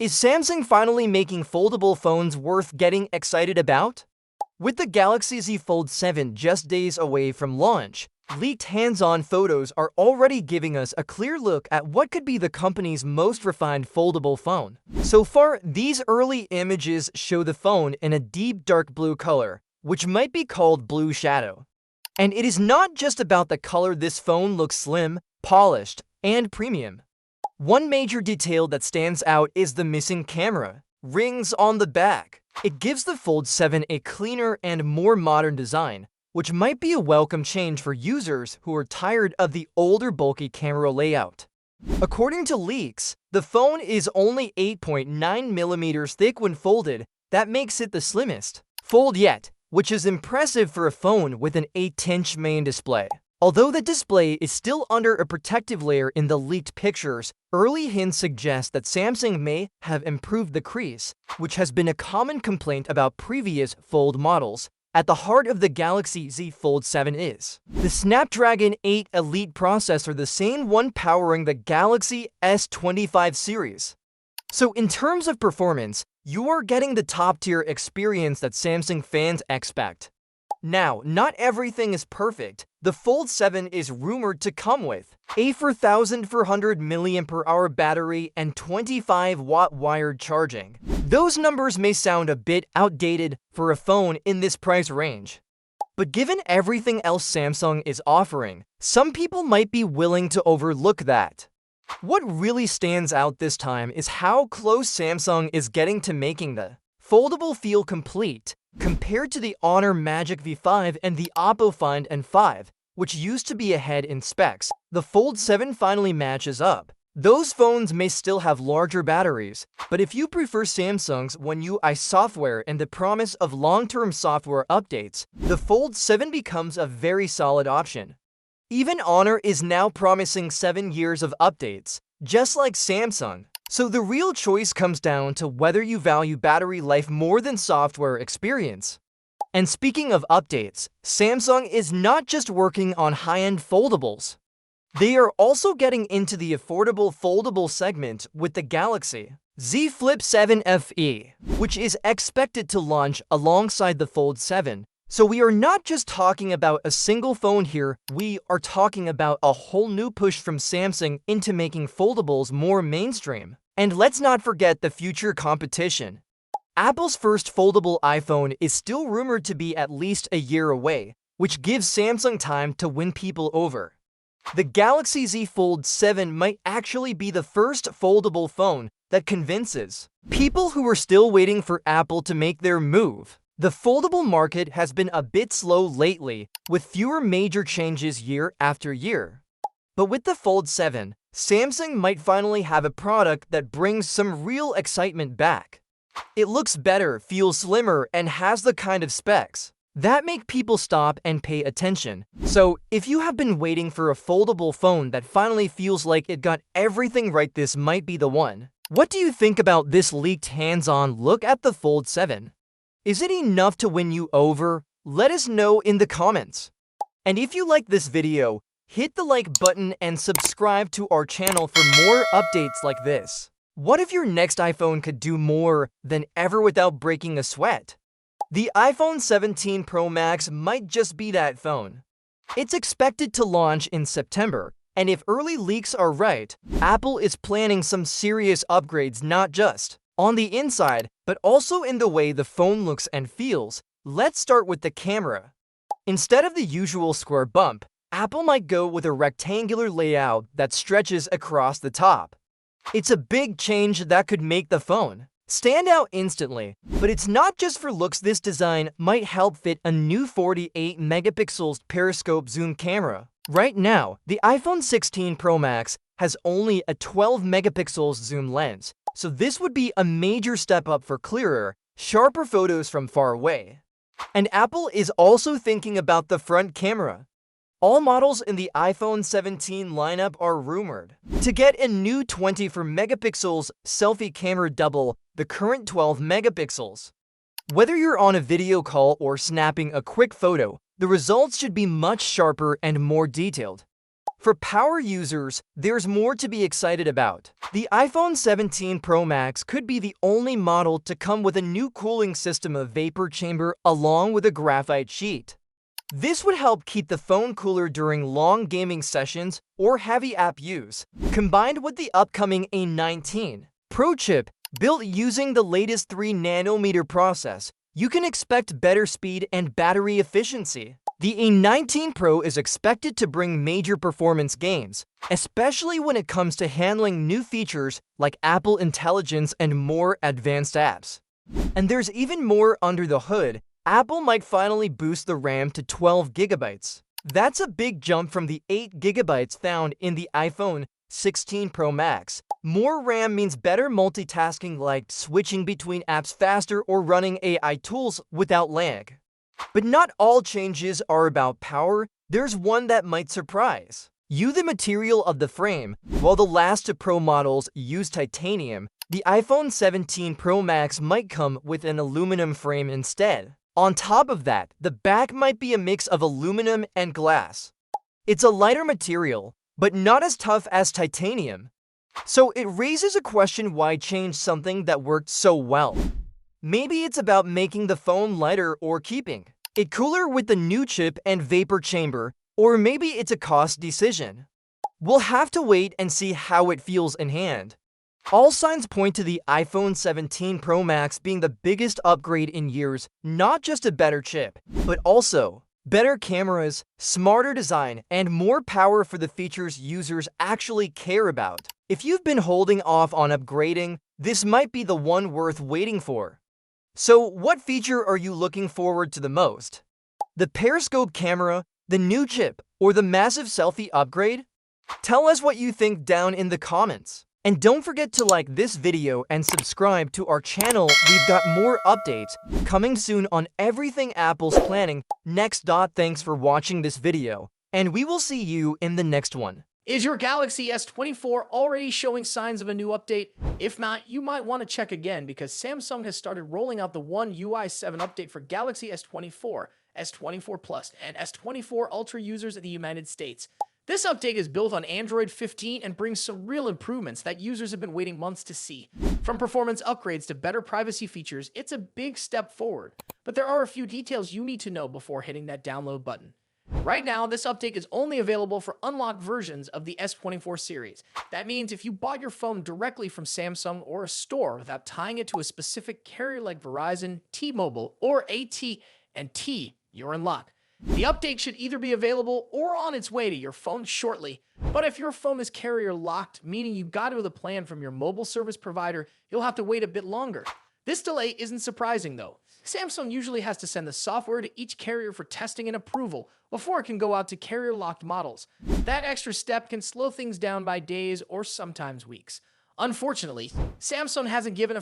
Is Samsung finally making foldable phones worth getting excited about? With the Galaxy Z Fold 7 just days away from launch, leaked hands-on photos are already giving us a clear look at what could be the company's most refined foldable phone. So far, these early images show the phone in a deep dark blue color, which might be called blue shadow. And it is not just about the color. This phone looks slim, polished, and premium. One major detail that stands out is the missing camera rings on the back. It gives the Fold 7 a cleaner and more modern design, which might be a welcome change for users who are tired of the older bulky camera layout. According to leaks, the phone is only 8.9mm thick when folded. That makes it the slimmest fold yet, which is impressive for a phone with an 8-inch main display. Although the display is still under a protective layer in the leaked pictures, early hints suggest that Samsung may have improved the crease, which has been a common complaint about previous Fold models. At the heart of the Galaxy Z Fold 7 is the Snapdragon 8 Elite processor, the same one powering the Galaxy S25 series. So in terms of performance, you are getting the top-tier experience that Samsung fans expect. Now, not everything is perfect. The Fold 7 is rumored to come with a 4400 mAh battery and 25-watt wired charging. Those numbers may sound a bit outdated for a phone in this price range. But given everything else Samsung is offering, some people might be willing to overlook that. What really stands out this time is how close Samsung is getting to making the foldable feel complete. Compared to the Honor Magic V5 and the Oppo Find N5, which used to be ahead in specs, the Fold 7 finally matches up. Those phones may still have larger batteries, but if you prefer Samsung's One UI software and the promise of long-term software updates, the Fold 7 becomes a very solid option. Even Honor is now promising 7 years of updates, just like Samsung. So the real choice comes down to whether you value battery life more than software experience. And speaking of updates, Samsung is not just working on high-end foldables. They are also getting into the affordable foldable segment with the Galaxy Z Flip 7 FE, which is expected to launch alongside the Fold 7. So we are not just talking about a single phone here, we are talking about a whole new push from Samsung into making foldables more mainstream. And let's not forget the future competition. Apple's first foldable iPhone is still rumored to be at least a year away, which gives Samsung time to win people over. The Galaxy Z Fold 7 might actually be the first foldable phone that convinces people who are still waiting for Apple to make their move. The foldable market has been a bit slow lately, with fewer major changes year after year. But with the Fold 7, Samsung might finally have a product that brings some real excitement back. It looks better, feels slimmer, and has the kind of specs that make people stop and pay attention. So, if you have been waiting for a foldable phone that finally feels like it got everything right, this might be the one. What do you think about this leaked hands-on look at the Fold 7? Is it enough to win you over? Let us know in the comments. And if you like this video, hit the like button and subscribe to our channel for more updates like this. What if your next iPhone could do more than ever without breaking a sweat? The iPhone 17 Pro Max might just be that phone. It's expected to launch in September, and if early leaks are right, Apple is planning some serious upgrades, not just on the inside, but also in the way the phone looks and feels. Let's start with the camera. Instead of the usual square bump, Apple might go with a rectangular layout that stretches across the top. It's a big change that could make the phone stand out instantly. But it's not just for looks. This design might help fit a new 48 megapixels periscope zoom camera. Right now, the iPhone 16 Pro Max has only a 12 megapixels zoom lens, so this would be a major step up for clearer, sharper photos from far away. And Apple is also thinking about the front camera. All models in the iPhone 17 lineup are rumored to get a new 24 megapixels selfie camera, double the current 12 megapixels. Whether you're on a video call or snapping a quick photo, the results should be much sharper and more detailed. For power users, there's more to be excited about. The iPhone 17 Pro Max could be the only model to come with a new cooling system of vapor chamber along with a graphite sheet. This would help keep the phone cooler during long gaming sessions or heavy app use. Combined with the upcoming A19 Pro chip, built using the latest 3nm process, you can expect better speed and battery efficiency. The A19 Pro is expected to bring major performance gains, especially when it comes to handling new features like Apple Intelligence and more advanced apps. And there's even more under the hood. Apple might finally boost the RAM to 12 GB. That's a big jump from the 8 GB found in the iPhone 16 Pro Max. More RAM means better multitasking, like switching between apps faster or running AI tools without lag. But not all changes are about power. There's one that might surprise you: the material of the frame. While the last two Pro models use titanium, the iPhone 17 Pro Max might come with an aluminum frame instead. On top of that, the back might be a mix of aluminum and glass. It's a lighter material, but not as tough as titanium. So it raises a question: why change something that worked so well? Maybe it's about making the phone lighter or keeping it cooler with the new chip and vapor chamber, or maybe it's a cost decision. We'll have to wait and see how it feels in hand. All signs point to the iPhone 17 Pro Max being the biggest upgrade in years, not just a better chip, but also better cameras, smarter design, and more power for the features users actually care about. If you've been holding off on upgrading, this might be the one worth waiting for. So what feature are you looking forward to the most? The periscope camera, the new chip, or the massive selfie upgrade? Tell us what you think down in the comments. And don't forget to like this video and subscribe to our channel. We've got more updates coming soon on everything Apple's planning next. Thanks for watching this video, and we will see you in the next one. Is your Galaxy S24 already showing signs of a new update? If not, you might want to check again, because Samsung has started rolling out the One UI 7 update for Galaxy S24, S24 Plus, and S24 Ultra users in the United States. This update is built on Android 15 and brings some real improvements that users have been waiting months to see. From performance upgrades to better privacy features, it's a big step forward. But there are a few details you need to know before hitting that download button. Right now, this update is only available for unlocked versions of the S24 series. That means if you bought your phone directly from Samsung or a store without tying it to a specific carrier like Verizon, T-Mobile, or AT&T, you're in luck. The update should either be available or on its way to your phone shortly. But if your phone is carrier locked, meaning you got it with a plan from your mobile service provider, you'll have to wait a bit longer. This delay isn't surprising though. Samsung usually has to send the software to each carrier for testing and approval before it can go out to carrier-locked models. That extra step can slow things down by days or sometimes weeks. Unfortunately, Samsung hasn't given a